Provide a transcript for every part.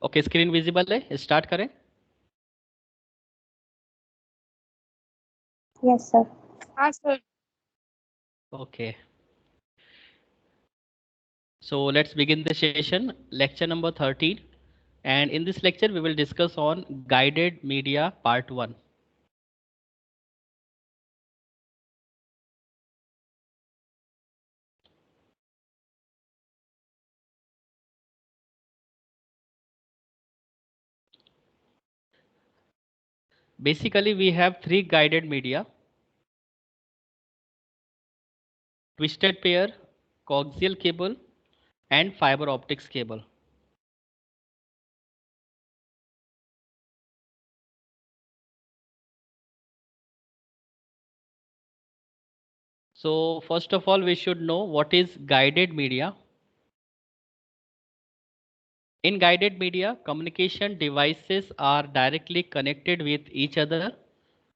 Okay, screen visible है, start करें। Yes, sir. हाँ sir. Okay, so let's begin the session, lecture number 13, and in this lecture we will discuss on guided media part 1. Basically we have three guided media: twisted pair, coaxial cable, and fiber optics cable. So first of all we should know what is guided media. In guided media, communication devices are directly connected with each other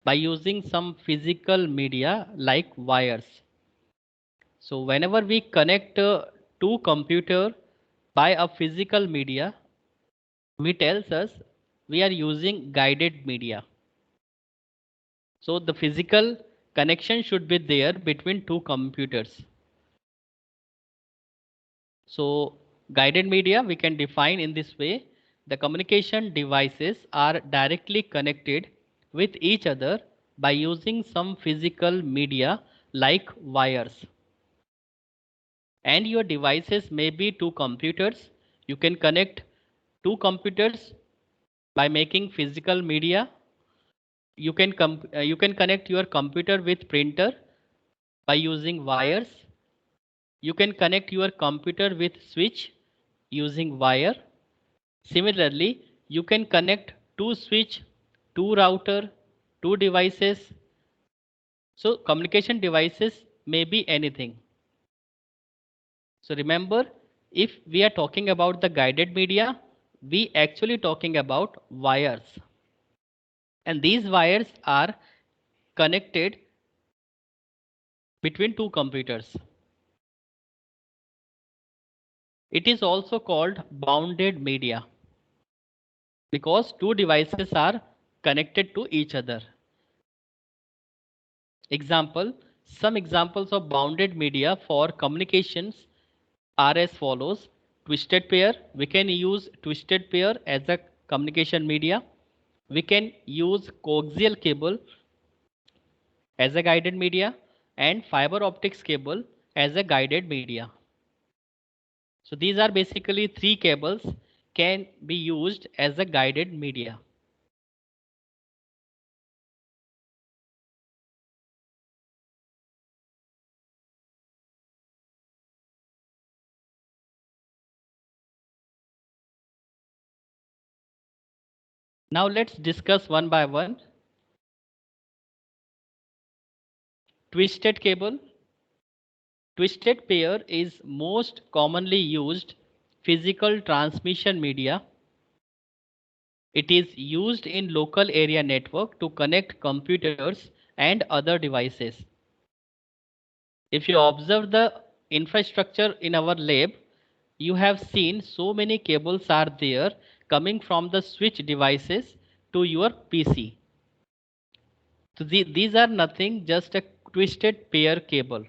by using some physical media like wires. So whenever we connect two computer by a physical media, we tells us we are using guided media. So the physical connection should be there between two computers. So guided media we can define in this way: the communication devices are directly connected with each other by using some physical media like wires. And your devices may be two computers. You can connect two computers by making physical media. You can connect your computer with printer by using wires. You can connect your computer with switch using wire. Similarly, you can connect two switch, two router, two devices. So communication devices may be anything. So remember, if we are talking about the guided media, we actually talking about wires. And these wires are connected between two computers. It is also called bounded media because two devices are connected to each other. Example, some examples of bounded media for communications are as follows: twisted pair. We can use twisted pair as a communication media. We can use coaxial cable as a guided media, and fiber optics cable as a guided media. So these are basically three cables can be used as a guided media. Now let's discuss one by one. Twisted cable. Twisted pair is most commonly used physical transmission media. It is used in local area network to connect computers and other devices. If you observe the infrastructure in our lab, you have seen so many cables are there coming from the switch devices to your PC. So these are nothing, just a twisted pair cable.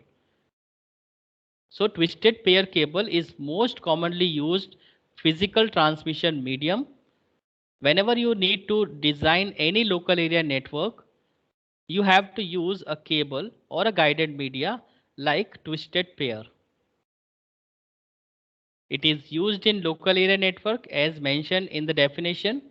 So twisted pair cable is most commonly used physical transmission medium. Whenever you need to design any local area network, you have to use a cable or a guided media like twisted pair. It is used in local area network as mentioned in the definition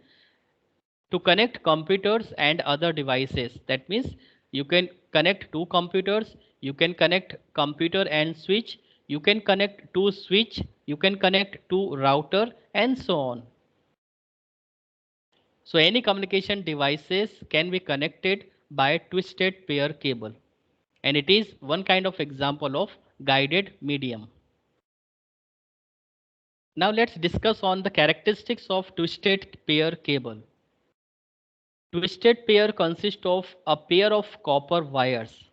to connect computers and other devices. That means you can connect two computers, you can connect computer and switch, you can connect two switch, you can connect two router and so on. So any communication devices can be connected by twisted pair cable, and it is one kind of example of guided medium. Now let's discuss on the characteristics of twisted pair cable. Twisted pair consists of a pair of copper wires.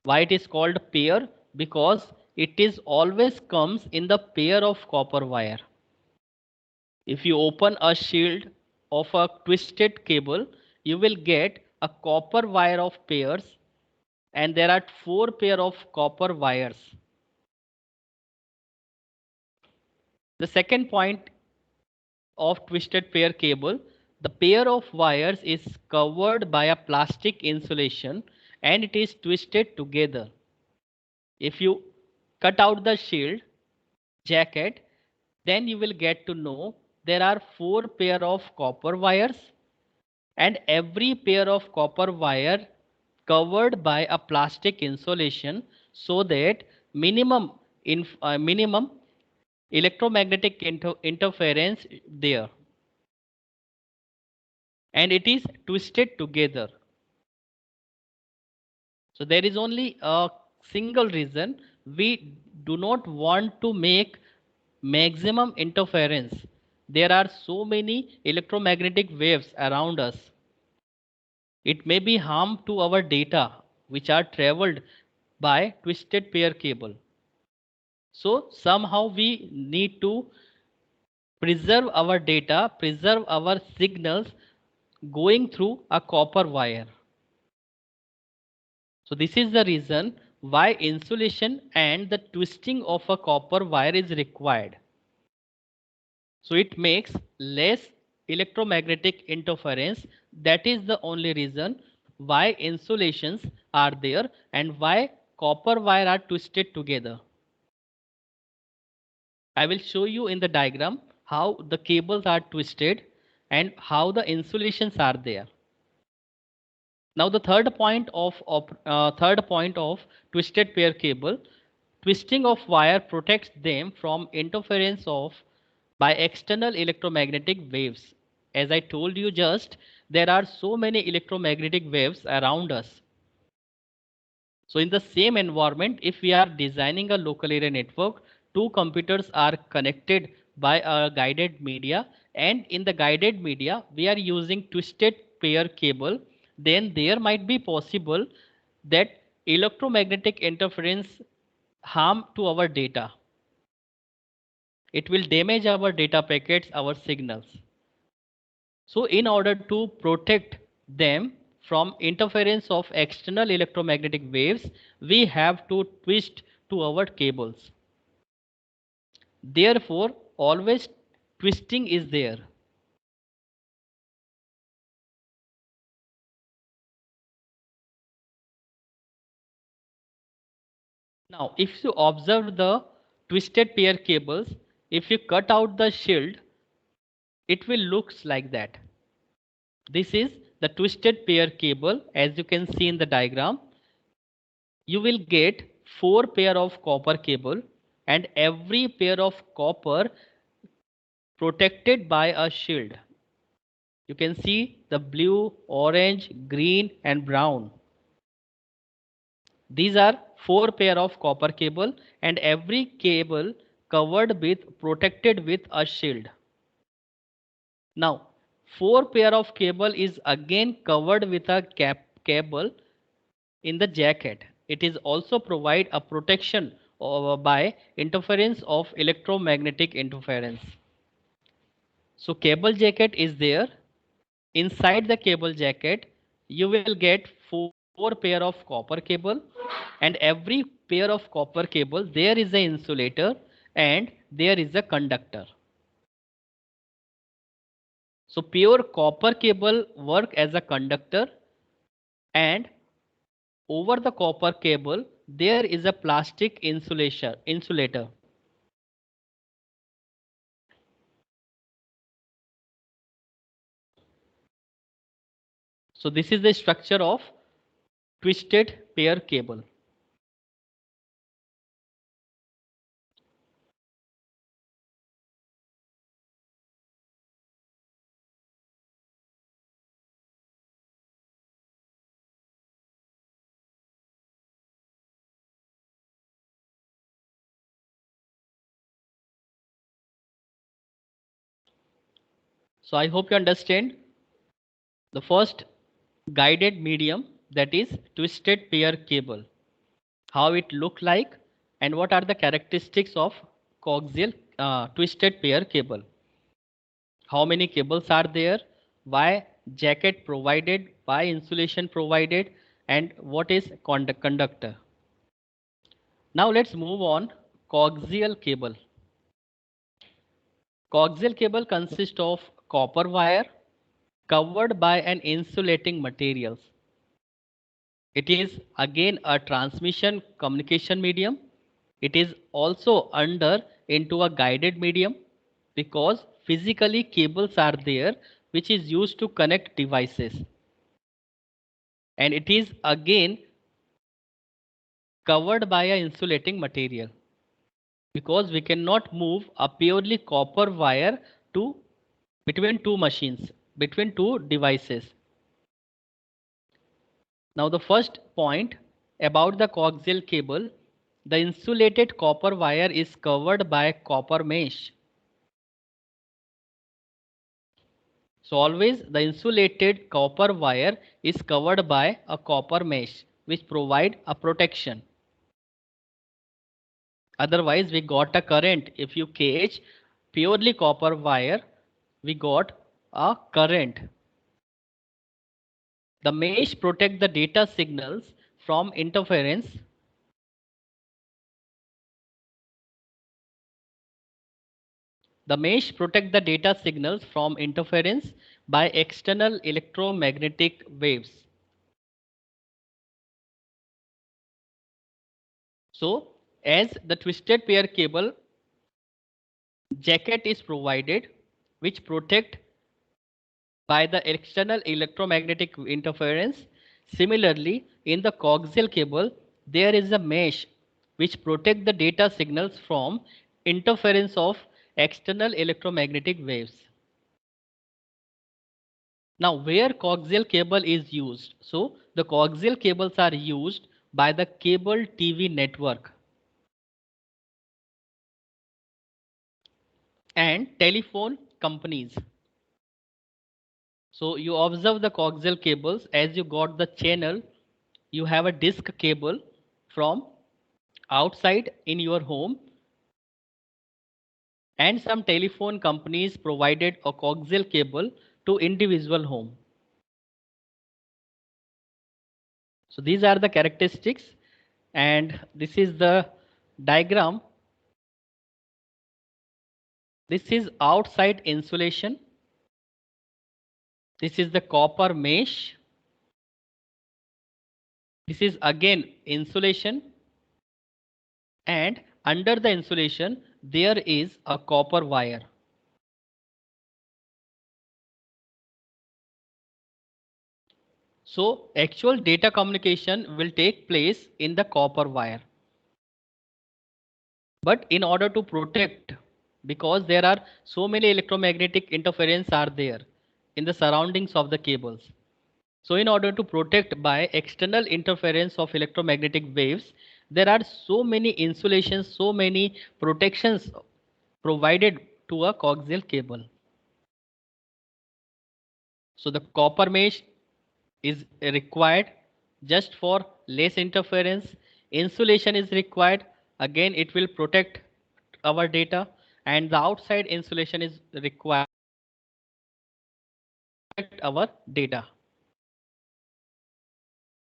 Why it is called pair? Because it is always comes in the pair of copper wire. If you open a shield of a twisted cable, you will get a copper wire of pairs, and there are 4 pair of copper wires. The second point of twisted pair cable, the pair of wires is covered by a plastic insulation and it is twisted together. If you cut out the shield jacket, then you will get to know there are 4 pair of copper wires, and every pair of copper wire covered by a plastic insulation, so that minimum electromagnetic interference there, and it is twisted together. So there is only a single reason: we do not want to make maximum interference. There are so many electromagnetic waves around us. It may be harm to our data which are traveled by twisted pair cable. So somehow we need to preserve our data, preserve our signals going through a copper wire. So this is the reason why insulation and the twisting of a copper wire is required. So it makes less electromagnetic interference. That is the only reason why insulations are there and why copper wire are twisted together. I will show you in the diagram how the cables are twisted and how the insulations are there. Now the third point of twisted pair cable, twisting of wire protects them from interference of by external electromagnetic waves. As I told you just, there are so many electromagnetic waves around us. So in the same environment, if we are designing a local area network, two computers are connected by a guided media, and in the guided media, we are using twisted pair cable, then there might be possible that electromagnetic interference harm to our data. It will damage our data packets, our signals. So in order to protect them from interference of external electromagnetic waves, we have to twist to our cables. Therefore, always twisting is there. Now, if you observe the twisted pair cables, if you cut out the shield, it will looks like that. This is the twisted pair cable. As you can see in the diagram, you will get 4 pair of copper cable, and every pair of copper protected by a shield. You can see the blue, orange, green and brown. These are 4 pair of copper cable, and every cable covered with protected with a shield. Now 4 pair of cable is again covered with a cable in the jacket. It is also provide a protection by interference of electromagnetic interference. So cable jacket is there. Inside the cable jacket, you will get 4 pair of copper cable, and every pair of copper cable there is a insulator and there is a conductor. So pure copper cable work as a conductor, and over the copper cable there is a plastic insulator. So this is the structure of twisted pair cable. So I hope you understand the first guided medium, that is twisted pair cable, how it look like and what are the characteristics of coaxial twisted pair cable. how many cables are there, why jacket provided, why insulation provided, and what is conductor. Now let's move on. Coaxial cable. Coaxial cable consists of copper wire covered by an insulating materials. It is again a transmission communication medium. It is also under into a guided medium because physically cables are there which is used to connect devices. And it is again covered by a insulating material because we cannot move a purely copper wire to between two machines, between two devices. Now the first point about the coaxial cable, the insulated copper wire is covered by copper mesh. So always the insulated copper wire is covered by a copper mesh which provide a protection. Otherwise we got a current. If you cage purely copper wire, we got a current. The mesh protect the data signals from interference. The mesh protect the data signals from interference by external electromagnetic waves. So as the twisted pair cable jacket is provided which protect by the external electromagnetic interference. Similarly, in the coaxial cable, there is a mesh which protect the data signals from interference of external electromagnetic waves. Now, where coaxial cable is used? So, the coaxial cables are used by the cable TV network and telephone companies. So you observe the coaxial cables as you got the channel, you have a disc cable from outside in your home and some telephone companies provided a coaxial cable to individual home. So these are the characteristics and this is the diagram. This is outside insulation. This is the copper mesh. This is again insulation and under the insulation there is a copper wire. So actual data communication will take place in the copper wire. But in order to protect, because there are so many electromagnetic interference are there in the surroundings of the cables. So in order to protect by external interference of electromagnetic waves, there are so many insulations, so many protections provided to a coaxial cable. So the copper mesh is required just for less interference. Insulation is required. Again, it will protect our data and the outside insulation is required to protect our data.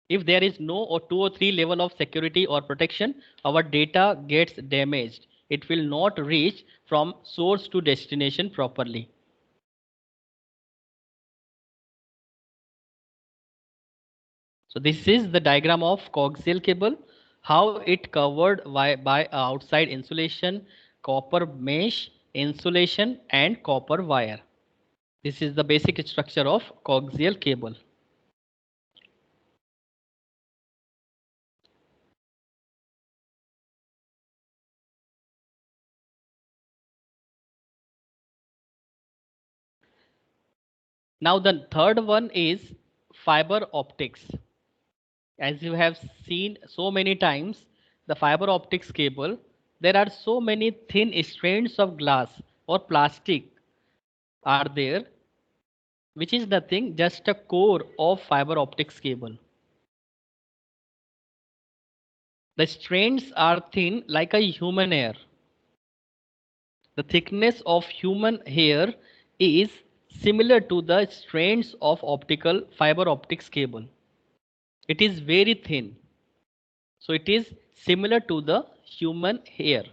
If there is no or 2 or 3 level of security or protection, our data gets damaged. It will not reach from source to destination properly. So this is the diagram of coaxial cable, how it covered by outside insulation, copper mesh, insulation and copper wire. This is the basic structure of coaxial cable. Now the third one is fiber optics. As you have seen so many times, the fiber optics cable, there are so many thin strands of glass or plastic are there, which is nothing just a core of fiber optics cable. The strands are thin like a human hair. The thickness of human hair is similar to the strands of optical fiber optics cable. It is very thin. So it is similar to the human hair.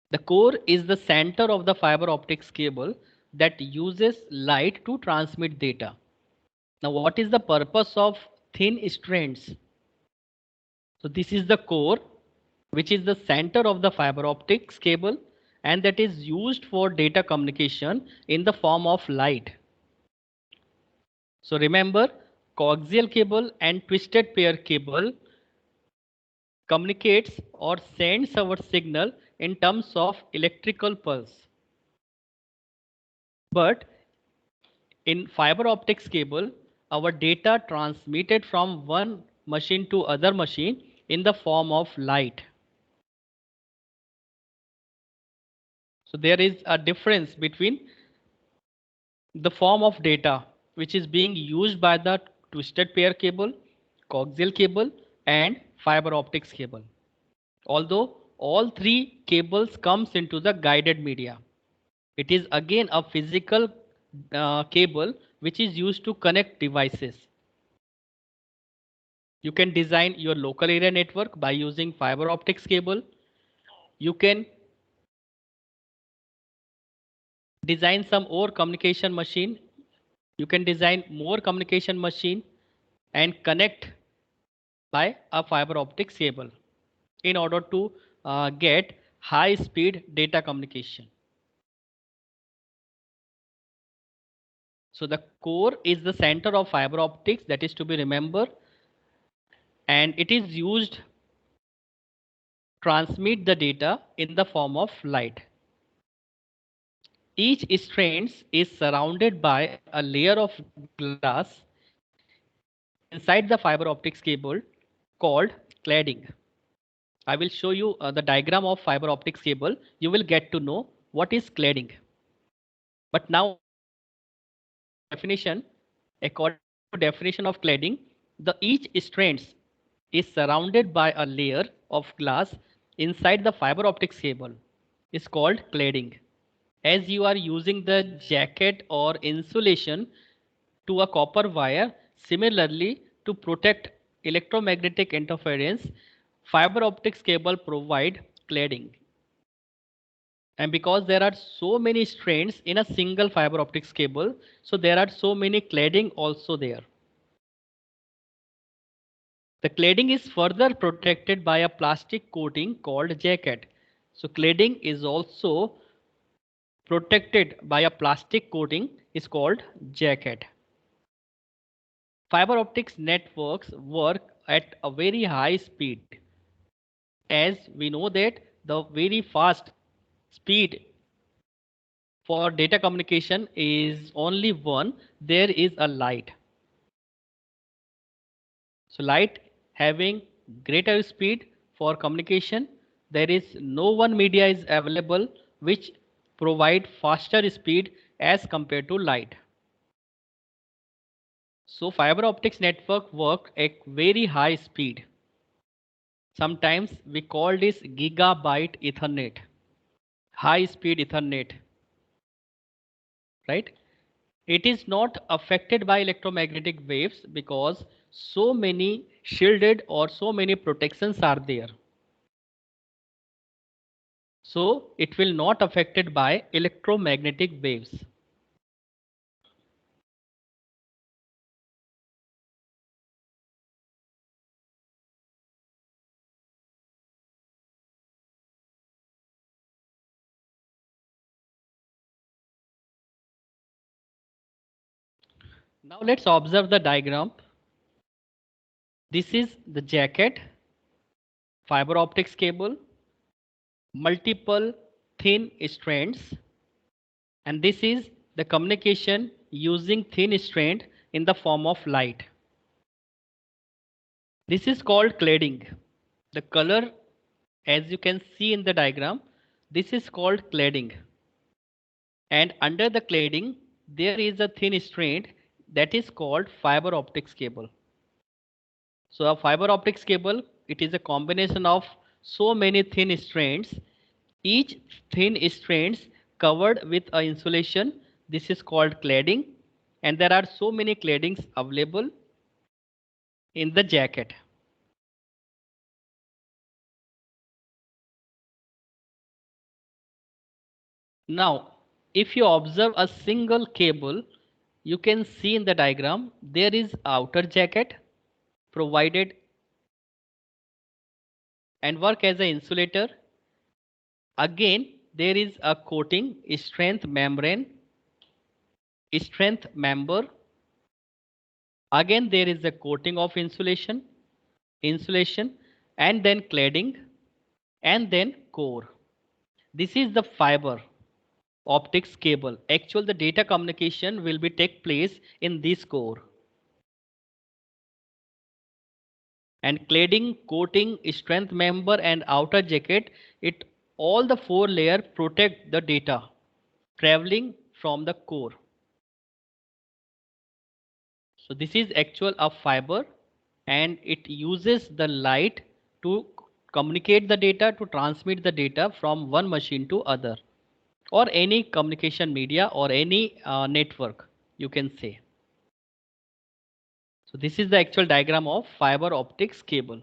The core is the center of the fiber optics cable that uses light to transmit data. Now, what is the purpose of thin strands? So this is the core, which is the center of the fiber optics cable, and that is used for data communication in the form of light. So remember, coaxial cable and twisted pair cable communicates or sends our signal in terms of electrical pulse. But in fiber optics cable, our data transmitted from one machine to other machine in the form of light. So there is a difference between the form of data which is being used by the twisted pair cable, coaxial cable, and fiber optics cable. Although all three cables comes into the guided media, it is again a physical cable which is used to connect devices. You can design your local area network by using fiber optics cable. You can design some more communication machine. You can design more communication machine and connect by a fiber optics cable in order to get high speed data communication. So the core is the center of fiber optics, that is to be remembered, and it is used to transmit the data in the form of light. Each strand is surrounded by a layer of glass inside the fiber optics cable called cladding. I will show you the diagram of fiber optics cable. You will get to know what is cladding. But now definition, according to definition of cladding, the each strands is surrounded by a layer of glass inside the fiber optics cable is called cladding. As you are using the jacket or insulation to a copper wire, similarly to protect electromagnetic interference, fiber optics cable provide cladding. And because there are so many strands in a single fiber optics cable, so there are so many cladding also there. The cladding is further protected by a plastic coating called jacket. So cladding is also protected by a plastic coating is called jacket. Fiber optics networks work at a very high speed. As we know that the very fast speed for data communication is only one, there is a light. So light having greater speed for communication, there is no one media is available which provide faster speed as compared to light. So fiber optics network work at very high speed. Sometimes we call this gigabyte Ethernet, high speed Ethernet, right? It is not affected by electromagnetic waves because so many shielded or so many protections are there. So it will not affected by electromagnetic waves. Now let's observe the diagram. This is the jacket, fiber optics cable, multiple thin strands, and this is the communication using thin strand in the form of light. This is called cladding. The color, as you can see in the diagram, this is called cladding. And under the cladding, there is a thin strand that is called fiber optics cable. So a fiber optics cable, it is a combination of so many thin strands. Each thin strands covered with a insulation. This is called cladding, and there are so many claddings available in the jacket. Now, if you observe a single cable, you can see in the diagram there is outer jacket provided and work as an insulator. Again, there is a coating, strength membrane, strength member. Again, there is a coating of insulation, and then cladding, and then core. This is the fiber optics cable. Actual the data communication will be take place in this core. And cladding, coating, strength member and outer jacket, it all the four layer protect the data traveling from the core. So this is actual a fiber, and it uses the light to communicate the data, to transmit the data from one machine to other, or any communication media or any network you can say. So this is the actual diagram of fiber optics cable.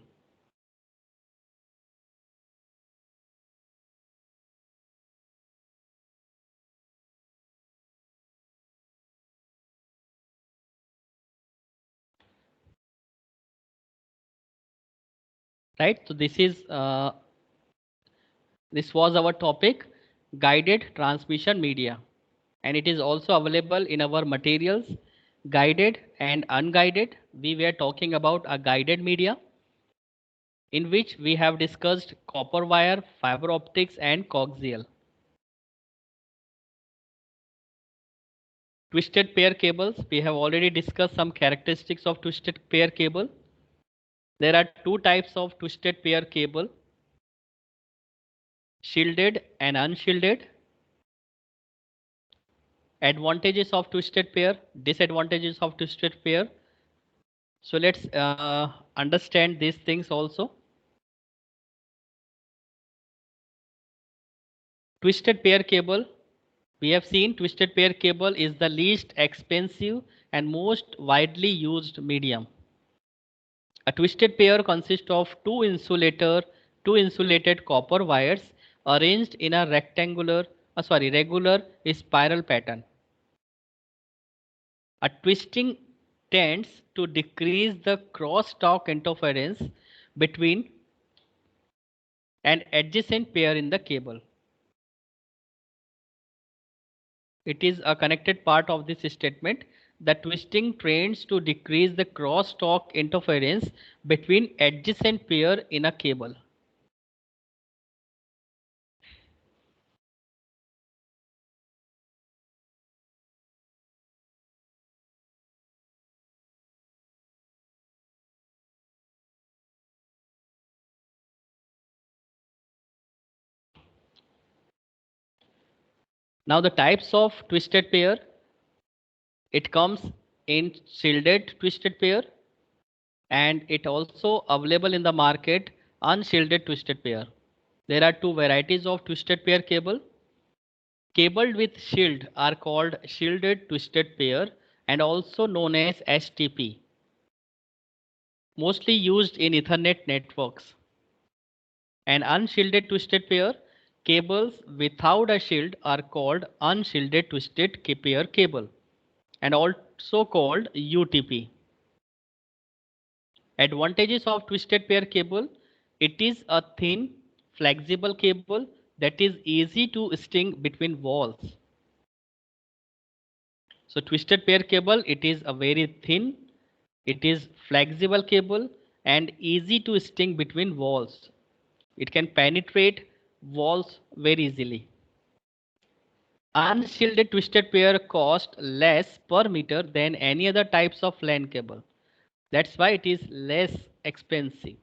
Right, so this was our topic, guided transmission media, and it is also available in our materials, guided and unguided. We were talking about a guided media in which we have discussed copper wire, fiber optics and coaxial. Twisted pair cables, we have already discussed some characteristics of twisted pair cable. There are two types of twisted pair cable, shielded and unshielded. Advantages of twisted pair, disadvantages of twisted pair. So let's understand these things also. Twisted pair cable, we have seen twisted pair cable is the least expensive and most widely used medium. A twisted pair consists of two insulated copper wires arranged in a regular spiral pattern. A twisting tends to decrease the crosstalk interference between an adjacent pair in the cable. It is a connected part of this statement. The twisting tends to decrease the crosstalk interference between adjacent pair in a cable. Now the types of twisted pair, it comes in shielded twisted pair, and it also available in the market unshielded twisted pair. There are two varieties of twisted pair cable. Cabled with shield are called shielded twisted pair and also known as STP, mostly used in Ethernet networks. An unshielded twisted pair cables without a shield are called unshielded twisted pair cable and also called UTP. Advantages of twisted pair cable, it is a thin flexible cable that is easy to string between walls. So twisted pair cable, it is a very thin, it is flexible cable and easy to string between walls. It can penetrate walls very easily. Unshielded twisted pair cost less per meter than any other types of LAN cable. That's why it is less expensive.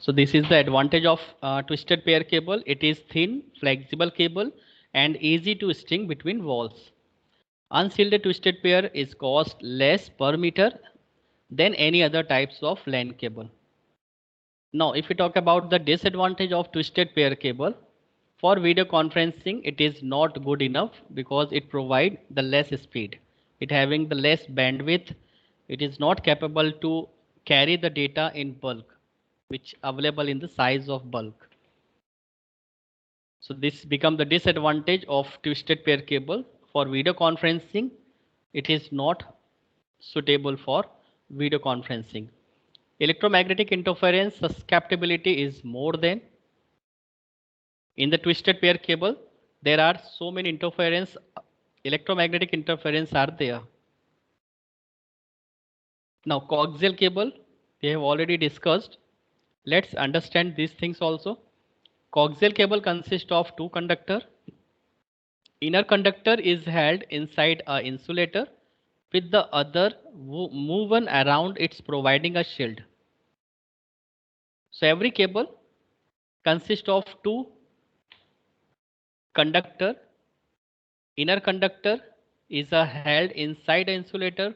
So this is the advantage of twisted pair cable. It is thin, flexible cable and easy to string between walls. Unshielded twisted pair is cost less per meter than any other types of LAN cable. Now, if we talk about the disadvantage of twisted pair cable, for video conferencing, it is not good enough because it provides the less speed. It having the less bandwidth. It is not capable to carry the data in bulk, which available in the size of bulk. So this become the disadvantage of twisted pair cable for video conferencing. It is not suitable for video conferencing. Electromagnetic interference susceptibility is more than in the twisted pair cable. There are so many interference, electromagnetic interference are there. Now coaxial cable, we have already discussed. Let's understand these things also. Coaxial cable consists of two conductor. Inner conductor is held inside a insulator with the other woven around its providing a shield. So every cable consists of two conductor. Inner conductor is held inside the insulator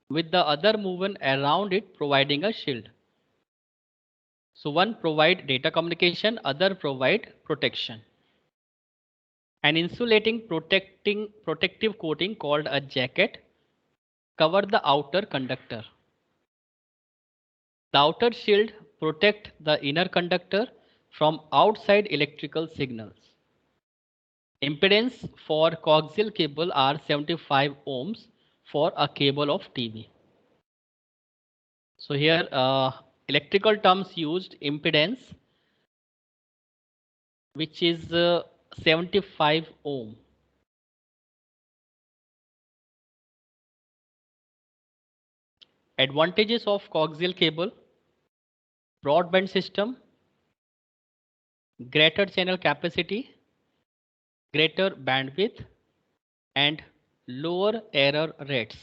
with the other woven around it providing a shield. So one provide data communication, other provide protection. An insulating protective coating called a jacket cover the outer conductor. The outer shield protect the inner conductor from outside electrical signals. Impedance for coaxial cable are 75 ohms for a cable of TV. So here electrical terms used impedance, which is 75 ohm. Advantages of coaxial cable: broadband system, greater channel capacity, greater bandwidth, and lower error rates.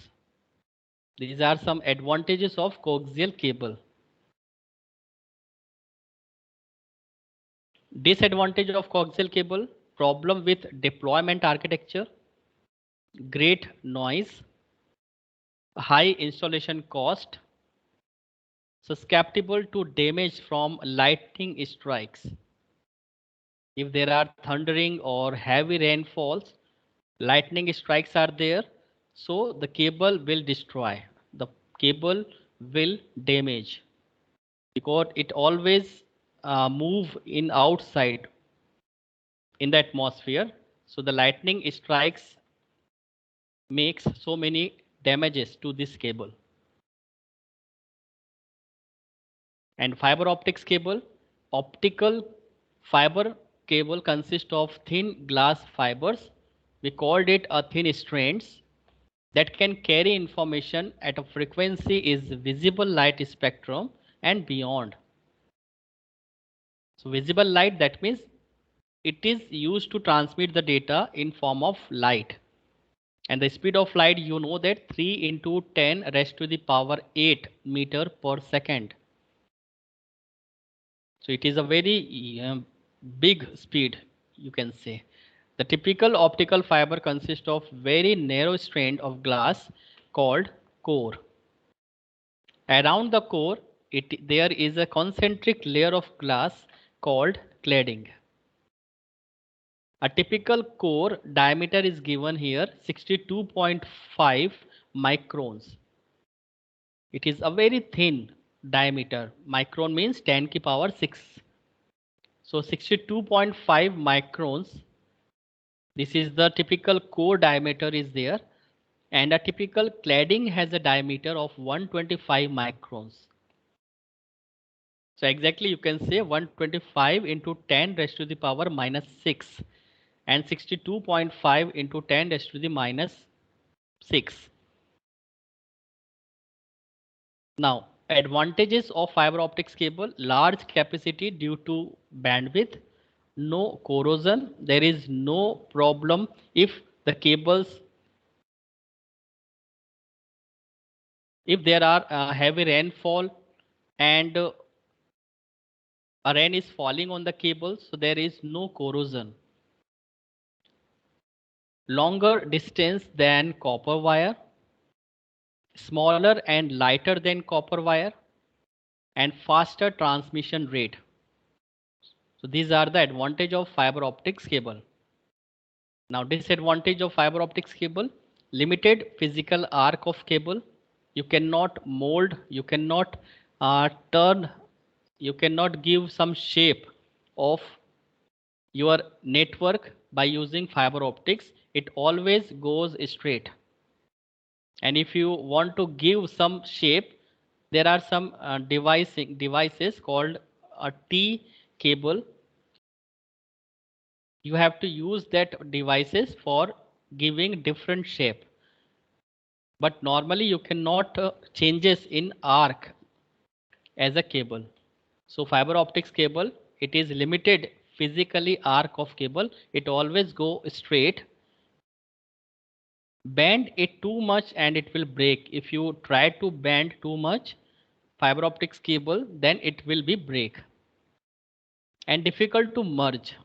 These are some advantages of coaxial cable. Disadvantage of coaxial cable: problem with deployment architecture, great noise, high installation cost, susceptible to damage from lightning strikes. If there are thundering or heavy rainfalls, lightning strikes are there, so the cable will destroy. The cable will damage because it always move in outside in the atmosphere. So the lightning strikes makes so many damages to this cable. And fiber optics cable, optical fiber cable consists of thin glass fibers. We called it a thin strands that can carry information at a frequency is visible light spectrum and beyond. So visible light, that means it is used to transmit the data in form of light. And the speed of light, you know that 3 into 10 raised to the power 8 meter per second. So it is a very big speed, you can say. The typical optical fiber consists of very narrow strand of glass called core. Around the core, there is a concentric layer of glass called cladding. A typical core diameter is given here 62.5 microns. It is a very thin diameter. Micron means 10 to the power 6. So 62.5 microns. This is the typical core diameter is there. And a typical cladding has a diameter of 125 microns. So exactly you can say 125 into 10 raised to the power minus 6 and 62.5 into 10 raised to the minus 6. Now advantages of fiber optics cable: large capacity due to bandwidth, no corrosion, there is no problem if the cables, if there are heavy rainfall and A rain is falling on the cable, so there is no corrosion. Longer distance than copper wire, smaller and lighter than copper wire, and faster transmission rate. So these are the advantage of fiber optics cable. Now disadvantage of fiber optics cable: limited physical arc of cable. You cannot mold, you cannot turn, you cannot give some shape of your network by using fiber optics. It always goes straight. And if you want to give some shape, there are some devices called a T cable. You have to use that devices for giving different shape, but normally you cannot changes in arc as a cable. So fiber optics cable, it is limited physically arc of cable. It always go straight. Bend it too much and it will break. If you try to bend too much fiber optics cable, then it will be break. And difficult to merge.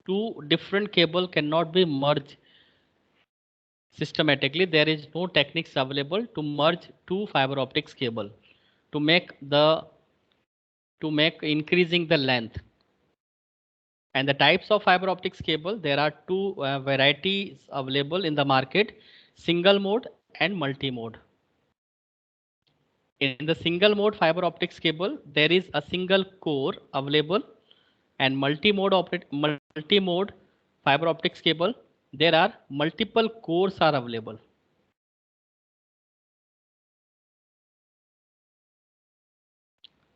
Two different cable cannot be merged systematically. There is no techniques available to merge two fiber optics cable to make increasing the length. And the types of fiber optics cable, there are two varieties available in the market: single mode and multi mode. In the single mode fiber optics cable, there is a single core available, and multi mode fiber optics cable, there are multiple cores are available.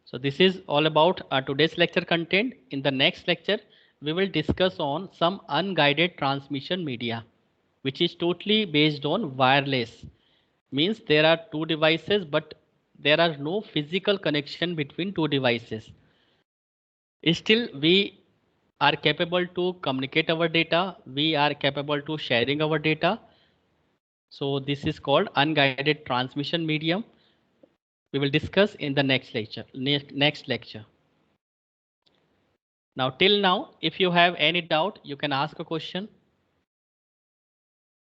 So this is all about today's lecture content. In the next lecture, we will discuss on some unguided transmission media, which is totally based on wireless. Means there are two devices, but there are no physical connection between two devices. Still, we are capable to communicate our data. We are capable to sharing our data. So this is called unguided transmission medium. We will discuss in the next lecture. Next lecture. Now, till now, if you have any doubt, you can ask a question.